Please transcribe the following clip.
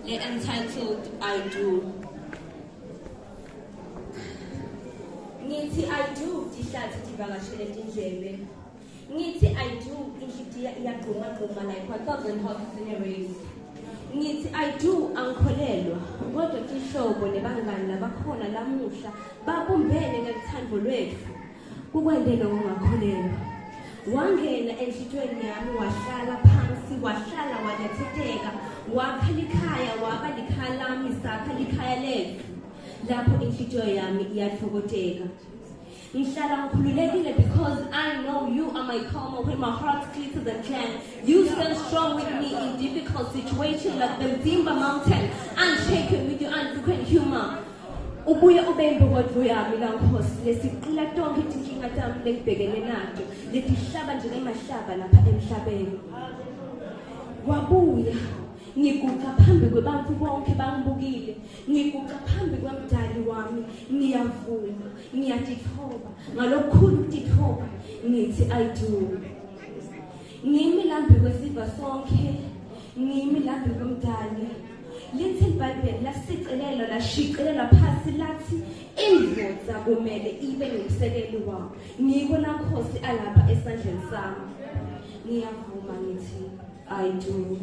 Entitled I Do. Ngithi I do dihlathi divakashele tindlebe. Ngithi I do inhliziyo iyagquma like 1000 horses in a race. Ngithi I do angikholelwa kodwa tihlobo nebangani labakhona lamuhla babumbene ngelithando lwethu. Kukwendele ngokungakholelwa. Wangena enhlitweni yami wahlala phansi wahlala wanethetheka wakhala ikhaya waba likhaya lami sakha likhaya lethu lapho inhlithiyo yami iyathokozeka ngihlala ngikhululekile because I know you are my calm when my heart glitters and clang. You stand strong with me in difficult situations like the Zimba mountain, unshaken with your unfrequent humor. Ubuye ubembe kodwa yami la Nkosi lesiqila tonke inkinga tami lekubhekene nazo letihlaba nje emahlaba lapha emhlabeni. Wabuya ngiguqa phambi kwabantu bonke bangibukile ngiguqa phambi kwamdali wami ngiyavuma ngiyatithoba ngalokukhulu ukutithoba ngithi I do. Ngimi lambi kwesiva sonke ngimi lambi kwamdali. Lithi iBhayibheli lasicelela lashicelela phasi lathi indvodza kumele ibe ngumsekeli wayo. Ngiko la Nkosi alapha esandleni sami. Ngiyavuma ngithi I do.